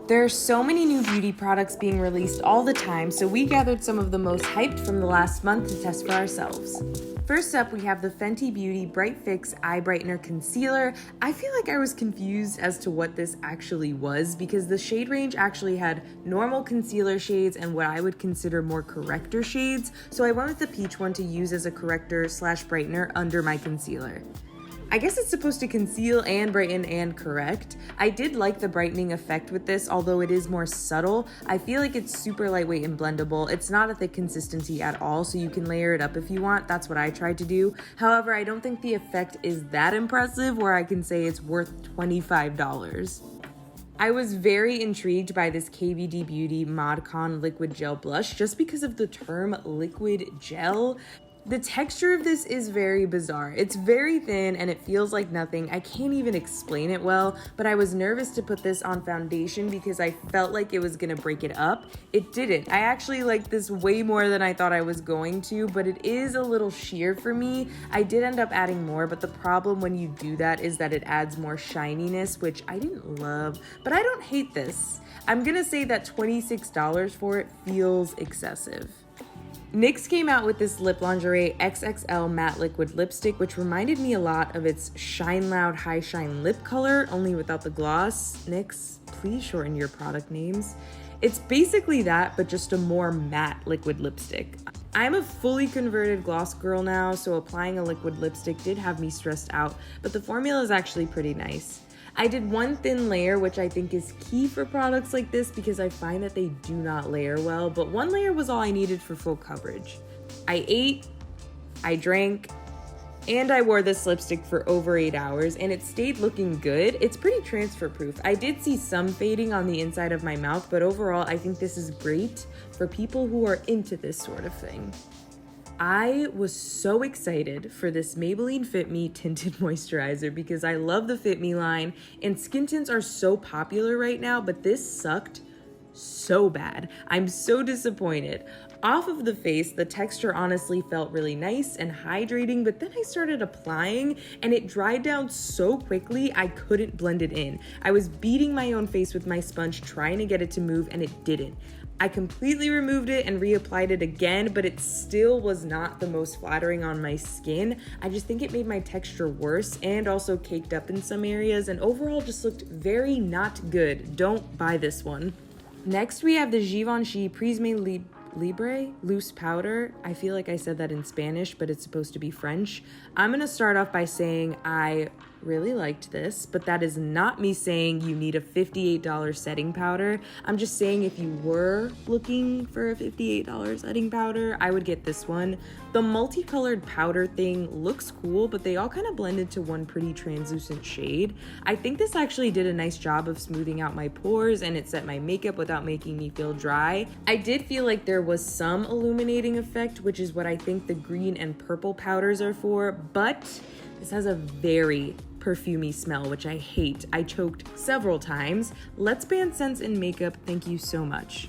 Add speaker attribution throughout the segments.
Speaker 1: There are so many new beauty products being released all the time, so we gathered some of the most hyped from the last month to test for ourselves. First up, we have the Fenty Beauty Bright Fix Eye Brightener Concealer. I feel like I was confused as to what this actually was because the shade range actually had normal concealer shades and what I would consider more corrector shades, so I went with the peach one to use as a corrector slash brightener under my concealer. I guess it's supposed to conceal and brighten and correct. I did like the brightening effect with this, although it is more subtle. I feel like it's super lightweight and blendable. It's not a thick consistency at all, so you can layer it up if you want. That's what I tried to do. However, I don't think the effect is that impressive where I can say it's worth $25. I was very intrigued by this KVD Beauty ModCon Liquid Gel Blush just because of the term liquid gel. The texture of this is very bizarre. It's very thin and it feels like nothing. I can't even explain it well, but I was nervous to put this on foundation because I felt like it was gonna break it up. It didn't. I actually like this way more than I thought I was going to, but it is a little sheer for me. I did end up adding more, but the problem when you do that is that it adds more shininess, which I didn't love, but I don't hate this. I'm gonna say that $26 for it feels excessive. NYX came out with this Lip Lingerie XXL Matte Liquid Lipstick, which reminded me a lot of its Shine Loud High Shine lip color, only without the gloss. NYX, please shorten your product names. It's basically that, but just a more matte liquid lipstick. I'm a fully converted gloss girl now, so applying a liquid lipstick did have me stressed out, but the formula is actually pretty nice. I did one thin layer, which I think is key for products like this because I find that they do not layer well, but one layer was all I needed for full coverage. I ate, I drank, and I wore this lipstick for over 8 hours and it stayed looking good. It's pretty transfer proof. I did see some fading on the inside of my mouth, but overall I think this is great for people who are into this sort of thing. I was so excited for this Maybelline Fit Me Tinted Moisturizer because I love the Fit Me line and skin tints are so popular right now, but this sucked so bad. I'm so disappointed. Off of the face, the texture honestly felt really nice and hydrating, but then I started applying and it dried down so quickly I couldn't blend it in. I was beating my own face with my sponge trying to get it to move and it didn't. I completely removed it and reapplied it again, but it still was not the most flattering on my skin. I just think it made my texture worse and also caked up in some areas and overall just looked very not good. Don't buy this one. Next, we have the Givenchy Prisme Libre Loose Powder. I feel like I said that in Spanish, but it's supposed to be French. I'm gonna start off by saying I really liked this, but that is not me saying you need a $58 setting powder. I'm just saying if you were looking for a $58 setting powder, I would get this one. The multicolored powder thing looks cool, but they all kind of blend into one pretty translucent shade. I think this actually did a nice job of smoothing out my pores and it set my makeup without making me feel dry. I did feel like there was some illuminating effect, which is what I think the green and purple powders are for, but this has a very perfumey smell, which I hate. I choked several times. Let's ban scents in makeup. Thank you so much.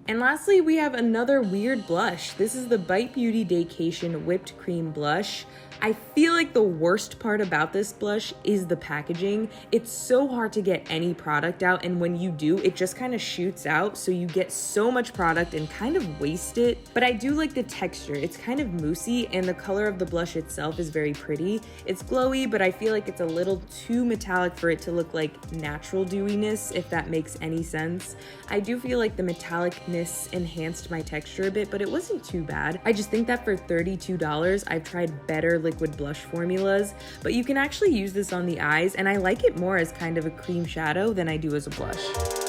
Speaker 1: And lastly, we have another weird blush. This is the Bite Beauty Daycation Whipped Cream Blush. I feel like the worst part about this blush is the packaging. It's so hard to get any product out, and when you do, it just kind of shoots out, so you get so much product and kind of waste it. But I do like the texture. It's kind of moussey, and the color of the blush itself is very pretty. It's glowy, but I feel like it's a little too metallic for it to look like natural dewiness, if that makes any sense. I do feel like the metallicness enhanced my texture a bit, but it wasn't too bad. I just think that for $32, I've tried better liquid blush formulas, but you can actually use this on the eyes, and I like it more as kind of a cream shadow than I do as a blush.